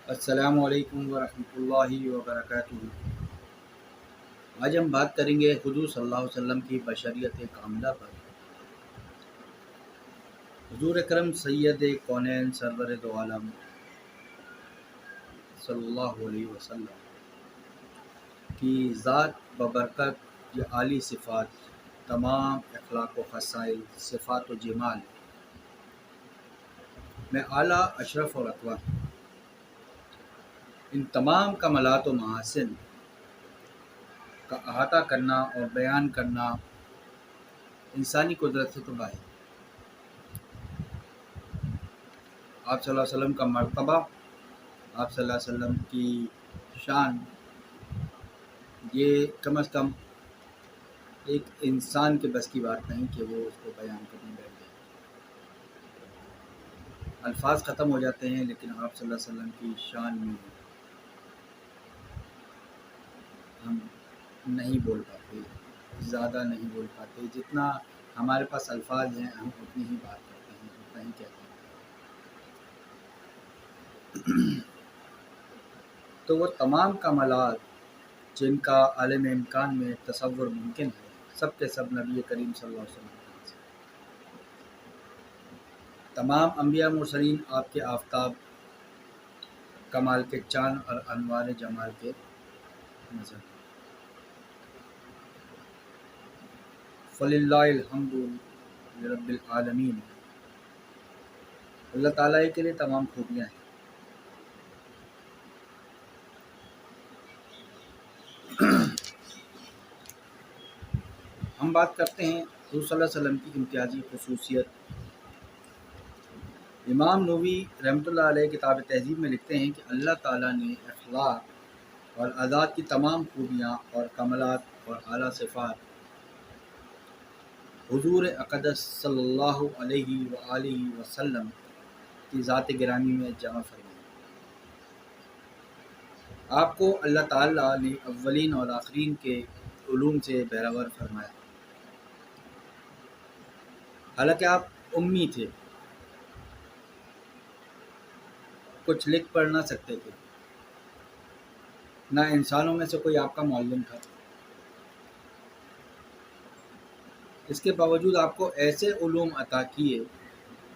السلام علیکم ورحمۃ اللہ وبرکاتہ۔ آج ہم بات کریں گے حضور صلی اللہ علیہ وسلم کی بشریت کاملہ پر۔ حضور اکرم سید کونین سرور دو عالم صلی اللہ علیہ وسلم کی ذات ببرکت یہ عالی صفات، تمام اخلاق و خصائل، صفات و جمال میں اعلیٰ، اشرف اور اقویٰ، ان تمام کمالات و محاسن کا احاطہ کرنا اور بیان کرنا انسانی قدرت سے تو باہر۔ آپ صلی اللہ علیہ وسلم کا مرتبہ، آپ صلی اللہ علیہ وسلم کی شان، یہ کم از کم ایک انسان کے بس کی بات نہیں کہ وہ اس کو بیان کرنے بیٹھ جائے۔ الفاظ ختم ہو جاتے ہیں، لیکن آپ صلی اللہ علیہ وسلم کی شان میں ہم نہیں بول پاتے، زیادہ نہیں بول پاتے۔ جتنا ہمارے پاس الفاظ ہیں ہم اتنی ہی بات کرتے ہیں، اتنا ہی کہتے ہیں۔ تو وہ تمام کمالات جن کا عالم امکان میں تصور ممکن ہے، سب کے سب نبی کریم صلی اللہ علیہ وسلم کے پاس ہیں۔ تمام انبیاء مرسلین آپ کے آفتاب، کمال کے چاند اور انوار جمال کے نظر۔ فللہ الحمد لرب العالمین، اللہ تعالیٰ کے لیے تمام خوبیاں ہیں۔ ہم بات کرتے ہیں حضور صلی اللہ علیہ وسلم کی امتیازی خصوصیت۔ امام نووی رحمۃ اللہ علیہ کتاب تہذیب میں لکھتے ہیں کہ اللہ تعالیٰ نے اخلاق اور ذات کی تمام خوبیاں اور کمالات اور اعلیٰ صفات حضور اقدس صلی اللہ علیہ وآلہ وسلم کی ذات گرامی میں جمع فرمائی۔ آپ کو اللہ تعالیٰ نے اولین اور آخرین کے علوم سے بہرور فرمایا۔ حالانکہ آپ امی تھے، کچھ لکھ پڑھ نہ سکتے تھے، نہ انسانوں میں سے کوئی آپ کا معلم تھا، اس کے باوجود آپ کو ایسے علوم عطا کیے،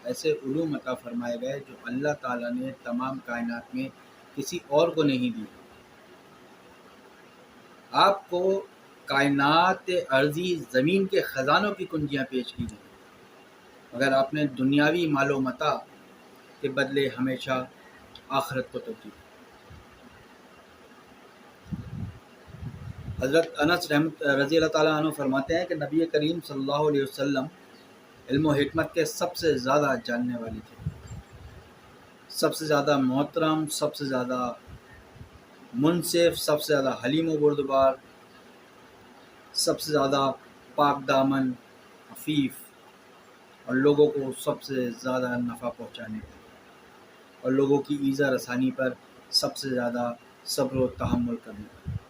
ایسے علوم عطا فرمائے گئے جو اللہ تعالیٰ نے تمام کائنات میں کسی اور کو نہیں دی۔ آپ کو کائنات ارضی زمین کے خزانوں کی کنجیاں پیش کی گئیں، مگر آپ نے دنیاوی مال و متاع کے بدلے ہمیشہ آخرت کو ترجیح دی۔ حضرت انس رضی اللہ تعالیٰ عنہ فرماتے ہیں کہ نبی کریم صلی اللہ علیہ وسلم علم و حکمت کے سب سے زیادہ جاننے والے تھے، سب سے زیادہ محترم، سب سے زیادہ منصف، سب سے زیادہ حلیم و بردبار، سب سے زیادہ پاک دامن، عفیف، اور لوگوں کو سب سے زیادہ نفع پہنچانے پر اور لوگوں کی ایذا رسانی پر سب سے زیادہ صبر و تحمل کرنے پر۔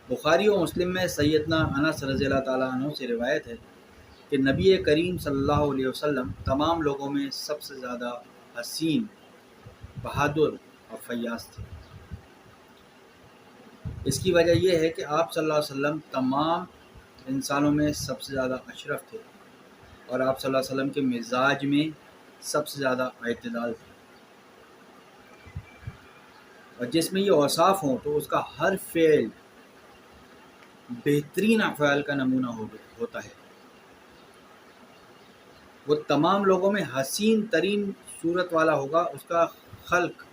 بخاری و مسلم میں سیدنا انس رضی اللہ تعالیٰ عنہ سے روایت ہے کہ نبی کریم صلی اللہ علیہ وسلم تمام لوگوں میں سب سے زیادہ حسین، بہادر اور فیاض تھے۔ اس کی وجہ یہ ہے کہ آپ صلی اللہ علیہ وسلم تمام انسانوں میں سب سے زیادہ اشرف تھے، اور آپ صلی اللہ علیہ وسلم کے مزاج میں سب سے زیادہ اعتدال تھا، اور جس میں یہ اوصاف ہوں تو اس کا ہر فعل بہترین افعال کا نمونہ ہوتا ہے۔ وہ تمام لوگوں میں حسین ترین صورت والا ہوگا، اس کا خلق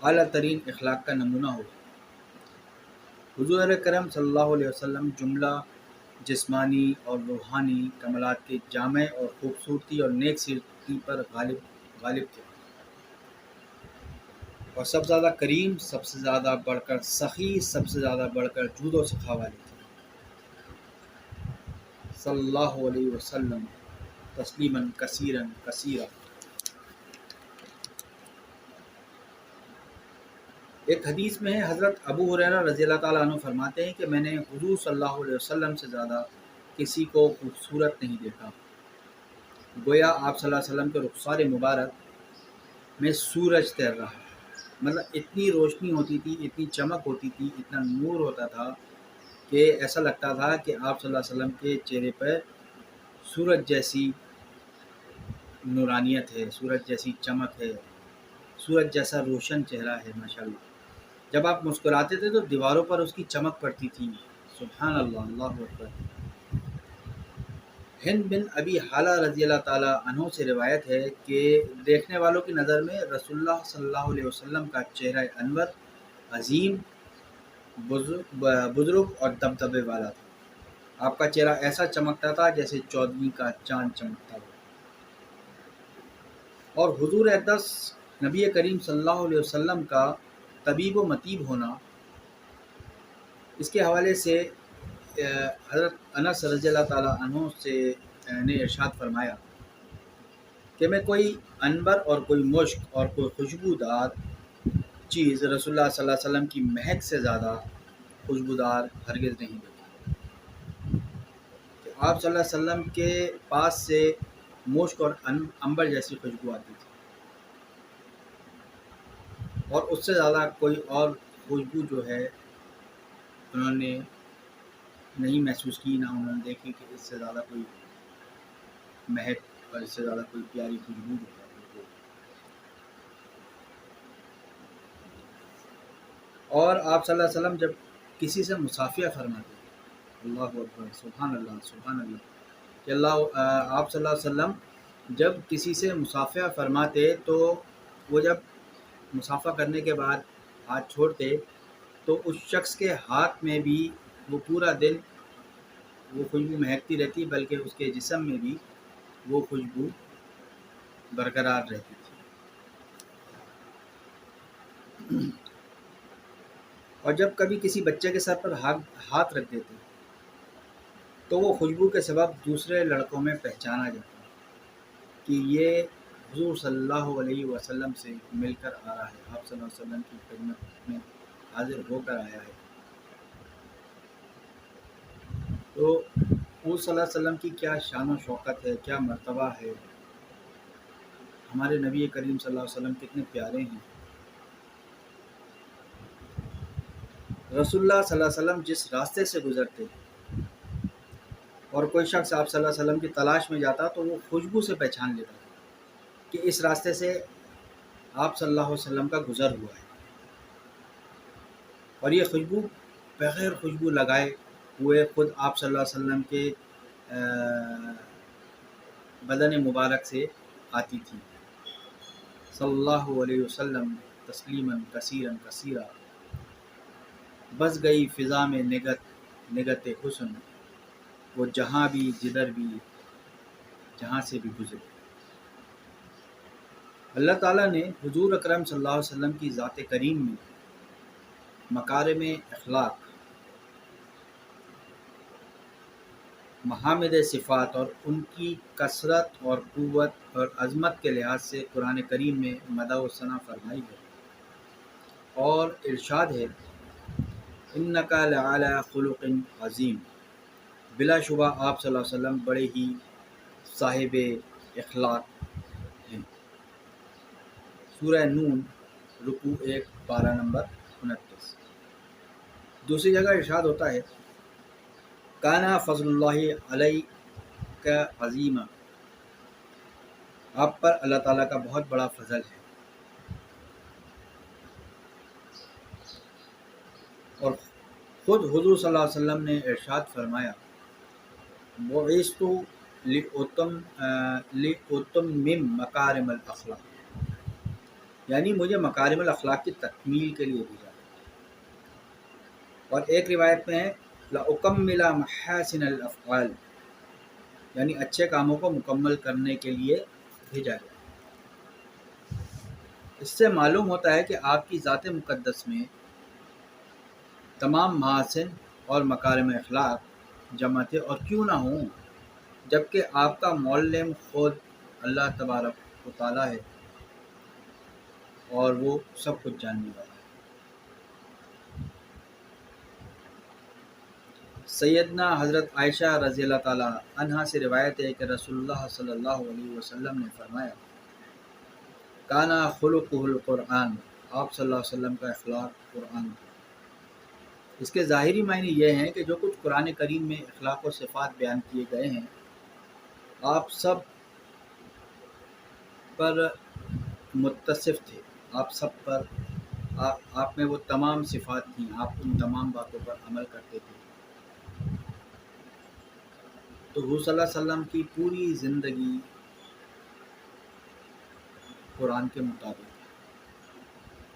اعلیٰ ترین اخلاق کا نمونہ ہوگا۔ حضور اکرم صلی اللہ علیہ وسلم جملہ جسمانی اور روحانی کمالات کے جامع اور خوبصورتی اور نیک سیرتی پر غالب تھے، اور سب سے زیادہ کریم، سب سے زیادہ بڑھ کر سخی، سب سے زیادہ بڑھ کر جود و سخا والے تھے، صلی اللہ علیہ وسلم تسلیما کثیرا کثیرا۔ ایک حدیث میں حضرت ابو ہریرہ رضی اللہ تعالیٰ عنہ فرماتے ہیں کہ میں نے حضور صلی اللہ علیہ وسلم سے زیادہ کسی کو خوبصورت نہیں دیکھا، گویا آپ صلی اللہ علیہ وسلم کے رخسار مبارک میں سورج تیر رہا ہے۔ مطلب اتنی روشنی ہوتی تھی، اتنی چمک ہوتی تھی، اتنا نور ہوتا تھا کہ ایسا لگتا تھا کہ آپ صلی اللہ علیہ وسلم کے چہرے پر سورج جیسی نورانیت ہے، سورج جیسی چمک ہے، سورج جیسا روشن چہرہ ہے ماشاءاللہ۔ جب آپ مسکراتے تھے تو دیواروں پر اس کی چمک پڑتی تھی۔ سبحان اللہ، اللہ اکبر۔ ہند بن ابی حالہ رضی اللہ تعالیٰ عنہ سے روایت ہے کہ دیکھنے والوں کی نظر میں رسول اللہ صلی اللہ علیہ وسلم کا چہرہ انور عظیم، بزرگ اور دبدبے والا تھا۔ آپ کا چہرہ ایسا چمکتا تھا جیسے چودھویں کا چاند چمکتا ہو۔ اور حضور اقدس نبی کریم صلی اللہ علیہ وسلم کا طبیب و مطیب ہونا، اس کے حوالے سے حضرت انس رضی اللہ تعالیٰ عنہ سے نے ارشاد فرمایا کہ میں کوئی عنبر اور کوئی مشک اور کوئی خوشبودار چیز رسول اللہ صلی اللہ علیہ وسلم کی مہک سے زیادہ خوشبودار ہرگز نہیں دیکھی کہ آپ صلی اللہ علیہ وسلم کے پاس سے مشک اور عنبر جیسی خوشبو آتی تھی، اور اس سے زیادہ کوئی اور خوشبو جو ہے انہوں نے نہیں محسوس کی، نہ انہوں نے دیکھی کہ اس سے زیادہ کوئی مہک اور اس سے زیادہ کوئی پیاری خوشبو جو ہے۔ اور آپ صلی اللہ علیہ وسلم جب کسی سے مصافحہ فرماتے، اللہ اکبر، سبحان اللہ، سبحان اللہ، کہ آپ صلی اللہ علیہ وسلم جب کسی سے مصافحہ فرماتے تو وہ جب مصافحہ کرنے کے بعد ہاتھ چھوڑتے تو اس شخص کے ہاتھ میں بھی وہ پورا دن وہ خوشبو مہکتی رہتی، بلکہ اس کے جسم میں بھی وہ خوشبو برقرار رہتی تھی۔ اور جب کبھی کسی بچے کے سر پر ہاتھ رکھ دیتے تو وہ خوشبو کے سبب دوسرے لڑکوں میں پہچانا جاتا کہ یہ حضور صلی اللہ علیہ وسلم سے مل کر آ رہا ہے، آپ صلی اللہ علیہ وسلم کی خدمت میں حاضر ہو کر آیا ہے۔ تو حضور صلی اللہ علیہ وسلم کی کیا شان و شوکت ہے، کیا مرتبہ ہے، ہمارے نبی کریم صلی اللہ علیہ وسلم کتنے پیارے ہیں۔ رسول اللہ صلی اللہ علیہ وسلم جس راستے سے گزرتے اور کوئی شخص آپ صلی اللہ علیہ وسلم کی تلاش میں جاتا تو وہ خوشبو سے پہچان لیتا کہ اس راستے سے آپ صلی اللہ علیہ وسلم کا گزر ہوا ہے۔ اور یہ خوشبو بغیر خوشبو لگائے ہوئے خود آپ صلی اللہ علیہ وسلم کے بدن مبارک سے آتی تھی۔ صلی اللہ علیہ وسلم تسلیما کثیرا کثیرا، بس گئی فضا میں نگت حسن، وہ جہاں بھی جدھر بھی جہاں سے بھی گزرے۔ اللہ تعالیٰ نے حضور اکرم صلی اللہ علیہ وسلم کی ذات کریم میں مکارم اخلاق، محامد صفات اور ان کی کثرت اور قوت اور عظمت کے لحاظ سے قرآن کریم میں مدح و ثنا فرمائی ہے، اور ارشاد ہے انک لعلی خلق عظیم، بلا شبہ آپ صلی اللہ علیہ وسلم بڑے ہی صاحب اخلاق ہیں۔ سورہ نون رکوع 1 پارہ نمبر 29۔ دوسری جگہ ارشاد ہوتا ہے کانا فضل اللہ علیک عظیما، آپ پر اللہ تعالیٰ کا بہت بڑا فضل ہے۔ اور خود حضور صلی اللہ علیہ وسلم نے ارشاد فرمایا بعثت لأتمم مکارم الاخلاق، یعنی مجھے مکارم الاخلاق کی تکمیل کے لیے بھیجا۔ اور ایک روایت میں ہے لأکمل محاسن الافعال، یعنی اچھے کاموں کو مکمل کرنے کے لیے بھیجا گیا۔ اس سے معلوم ہوتا ہے کہ آپ کی ذات مقدس میں تمام محاسن اور مکارم اخلاق جمع تھے، اور کیوں نہ ہوں جبکہ آپ کا معلم خود اللہ تبارک و تعالیٰ ہے، اور وہ سب کچھ جاننے والا ہے۔ سیدنا حضرت عائشہ رضی اللہ تعالیٰ عنہا سے روایت ہے کہ رسول اللہ صلی اللہ علیہ وسلم نے فرمایا کانا خلقہ القرآن، آپ صلی اللہ علیہ وسلم کا اخلاق قرآن تھا۔ اس کے ظاہری معنی یہ ہیں کہ جو کچھ قرآن کریم میں اخلاق و صفات بیان کیے گئے ہیں آپ سب پر متصف تھے، آپ سب پر آپ میں وہ تمام صفات تھیں، آپ ان تمام باتوں پر عمل کرتے تھے۔ تو حضور صلی اللہ علیہ وسلم کی پوری زندگی قرآن کے مطابق،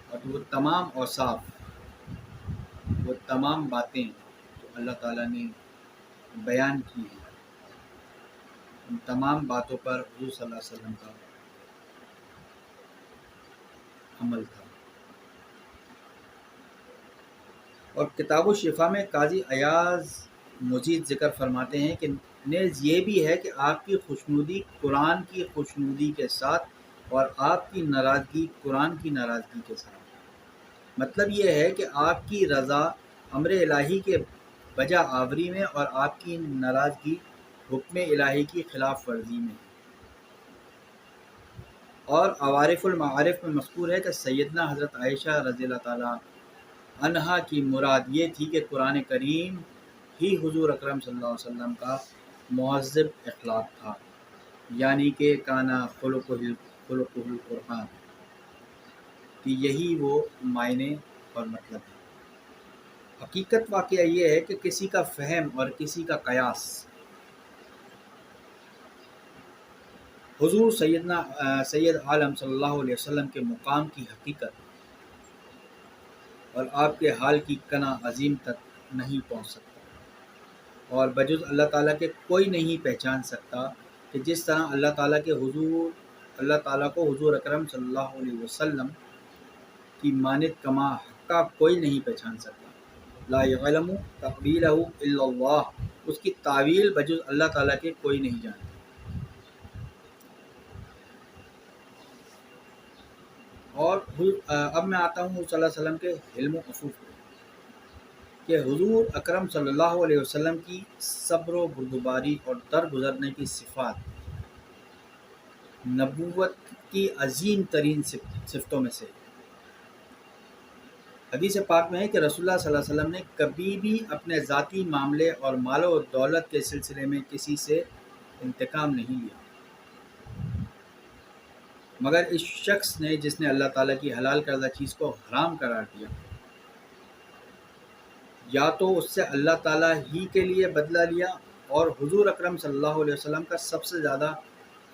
اور وہ تمام اوصاف، وہ تمام باتیں جو اللہ تعالیٰ نے بیان کی ہیں، ان تمام باتوں پر حضور صلی اللہ علیہ وسلم کا عمل تھا۔ اور کتاب و شفا میں قاضی ایاز مزید ذکر فرماتے ہیں کہ نیز یہ بھی ہے کہ آپ کی خوشنودی قرآن کی خوشنودی کے ساتھ اور آپ کی ناراضگی قرآن کی ناراضگی کے ساتھ۔ مطلب یہ ہے کہ آپ کی رضا امر الہی کے بجا آوری میں اور آپ کی ناراضگی حکم الہی کی خلاف ورزی میں۔ اور عوارف المعارف میں مذکور ہے کہ سیدنا حضرت عائشہ رضی اللہ تعالیٰ عنہا کی مراد یہ تھی کہ قرآن کریم ہی حضور اکرم صلی اللہ علیہ وسلم کا مہذب اخلاق تھا، یعنی کہ کانا خلقہ القرآن، کہ یہی وہ معنی اور مطلب ہے۔ حقیقت واقعہ یہ ہے کہ کسی کا فہم اور کسی کا قیاس حضور سید عالم صلی اللہ علیہ وسلم کے مقام کی حقیقت اور آپ کے حال کی کنا عظیم تک نہیں پہنچ سکتا، اور بجز اللہ تعالیٰ کے کوئی نہیں پہچان سکتا کہ جس طرح اللہ تعالیٰ کو حضور اکرم صلی اللہ علیہ وسلم کی مانند کما حقہ کوئی نہیں پہچان سکتا۔ لا یعلم تأویلہ الا اللہ، اس کی تعویل بجز اللہ تعالیٰ کے کوئی نہیں جانتا۔ اور اب میں آتا ہوں صلی اللہ علیہ وسلم کے علم و عفو پہ، کہ حضور اکرم صلی اللہ علیہ وسلم کی صبر و بردباری اور درگزرنے کی صفات نبوت کی عظیم ترین صفتوں میں سے۔ حدیث پاک میں ہے کہ رسول اللہ صلی اللہ علیہ وسلم نے کبھی بھی اپنے ذاتی معاملے اور مال و دولت کے سلسلے میں کسی سے انتقام نہیں لیا، مگر اس شخص نے جس نے اللہ تعالیٰ کی حلال کردہ چیز کو حرام قرار دیا، یا تو اس سے اللہ تعالیٰ ہی کے لیے بدلہ لیا، اور حضور اکرم صلی اللہ علیہ وسلم کا سب سے زیادہ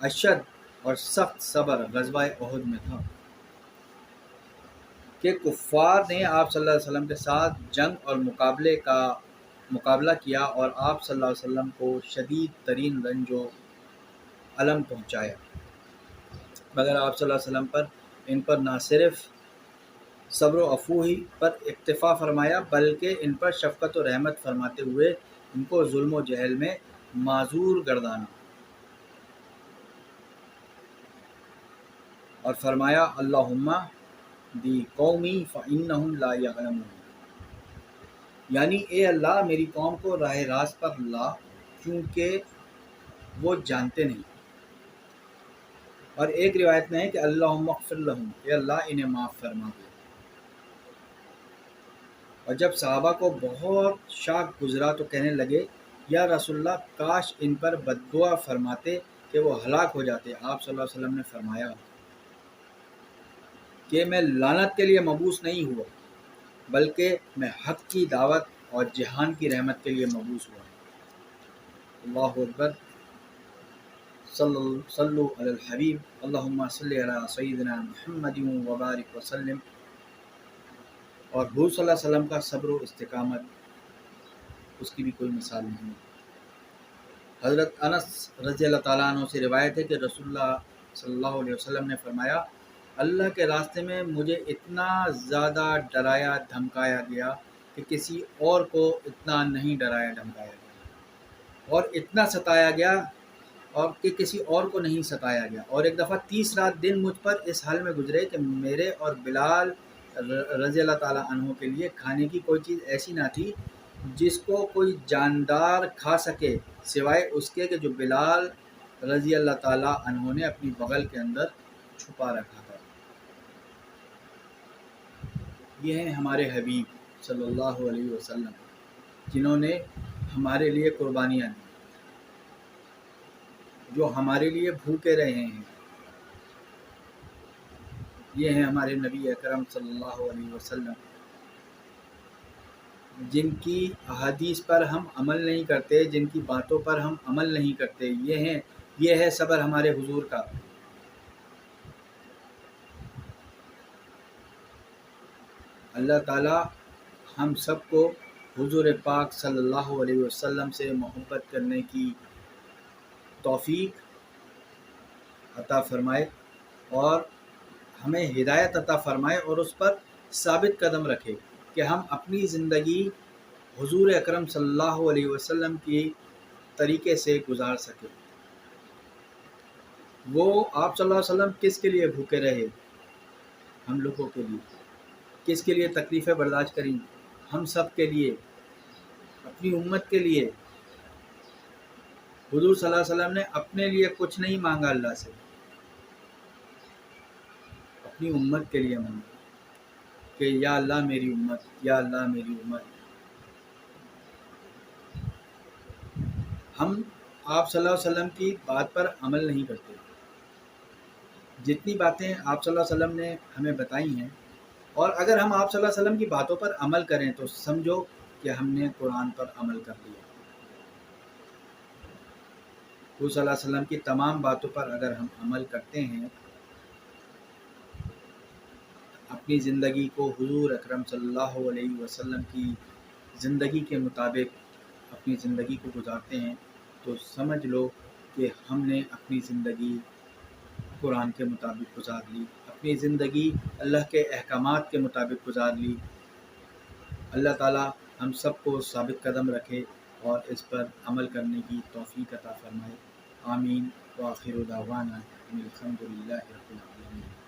اشد اور سخت صبر غزوہ احد میں تھا کہ کفار نے آپ صلی اللہ علیہ وسلم کے ساتھ جنگ اور مقابلہ کیا اور آپ صلی اللہ علیہ وسلم کو شدید ترین رنج و الم پہنچایا، مگر آپ صلی اللہ علیہ وسلم ان پر نہ صرف صبر و عفو ہی پر اکتفا فرمایا بلکہ ان پر شفقت و رحمت فرماتے ہوئے ان کو ظلم و جہل میں معذور گردانا، اور فرمایا اللہم دی قومی فإنہم لا یعلمون، یعنی اے اللہ میری قوم کو راہ راست پر لا چونکہ وہ جانتے نہیں۔ اور ایک روایت میں ہے کہ اللہم اغفر لہم، اے اللہ انہیں معاف فرما دے۔ اور جب صحابہ کو بہت شاک گزرا تو کہنے لگے یا رسول اللہ کاش ان پر بددعا فرماتے کہ وہ ہلاک ہو جاتے۔ آپ صلی اللہ علیہ وسلم نے فرمایا کہ میں لعنت کے لیے مبعوث نہیں ہوا بلکہ میں حق کی دعوت اور جہان کی رحمت کے لیے مبعوث ہوا۔ اللہ اکبر، صلو علی الحبیب، اللہم صلی علی سیدنا محمد وبارک وسلم۔ اور حضور صلی اللہ علیہ وسلم کا صبر و استقامت، اس کی بھی کوئی مثال نہیں۔ حضرت انس رضی اللہ تعالیٰ عنہ سے روایت ہے کہ رسول اللہ صلی اللہ علیہ وسلم نے فرمایا اللہ کے راستے میں مجھے اتنا زیادہ ڈرایا دھمکایا گیا کہ کسی اور کو اتنا نہیں ڈرایا دھمکایا گیا، اور اتنا ستایا گیا اور کہ کسی اور کو نہیں ستایا گیا، اور ایک دفعہ 30 رات دن مجھ پر اس حال میں گزرے کہ میرے اور بلال رضی اللہ تعالیٰ عنہ کے لیے کھانے کی کوئی چیز ایسی نہ تھی جس کو کوئی جاندار کھا سکے سوائے اس کے کہ جو بلال رضی اللہ تعالیٰ عنہ نے اپنی بغل کے اندر چھپا رکھا تھا۔ یہ ہیں ہمارے حبیب صلی اللہ علیہ وسلم، جنہوں نے ہمارے لیے قربانیاں دی، جو ہمارے لیے بھوکے رہے ہیں۔ یہ ہیں ہمارے نبی اکرم صلی اللہ علیہ وسلم، جن کی احادیث پر ہم عمل نہیں کرتے، جن کی باتوں پر ہم عمل نہیں کرتے۔ یہ ہے صبر ہمارے حضور کا۔ اللہ تعالیٰ ہم سب کو حضور پاک صلی اللہ علیہ وسلم سے محبت کرنے کی توفیق عطا فرمائے اور ہمیں ہدایت عطا فرمائے، اور اس پر ثابت قدم رکھے کہ ہم اپنی زندگی حضور اکرم صلی اللہ علیہ وسلم کی طریقے سے گزار سکیں۔ وہ آپ صلی اللہ علیہ وسلم کس کے لیے بھوکے رہے؟ ہم لوگوں کے لیے۔ کس کے لیے تکلیفیں برداشت کریں؟ ہم سب کے لیے، اپنی امت کے لیے۔ حضور صلی اللہ علیہ وسلم نے اپنے لیے کچھ نہیں مانگا اللہ سے، اپنی امت کے لیے مانگا کہ یا اللہ میری امت، یا اللہ میری امت۔ ہم آپ صلی اللہ علیہ وسلم کی بات پر عمل نہیں کرتے۔ جتنی باتیں آپ صلی اللہ علیہ وسلم نے ہمیں بتائی ہیں، اور اگر ہم آپ صلی اللہ علیہ وسلم کی باتوں پر عمل کریں تو سمجھو کہ ہم نے قرآن پر عمل کر لیا۔ حضور صلی اللہ علیہ وسلم کی تمام باتوں پر اگر ہم عمل کرتے ہیں، اپنی زندگی کو حضور اکرم صلی اللہ علیہ وسلم کی زندگی کے مطابق اپنی زندگی کو گزارتے ہیں، تو سمجھ لو کہ ہم نے اپنی زندگی قرآن کے مطابق گزار لی، اپنی زندگی اللہ کے احکامات کے مطابق گزار لی۔ اللہ تعالیٰ ہم سب کو ثابت قدم رکھے اور اس پر عمل کرنے کی توفیق عطا فرمائے۔ آمین۔ وآخر دعوانا الحمد للہ رب العالمین۔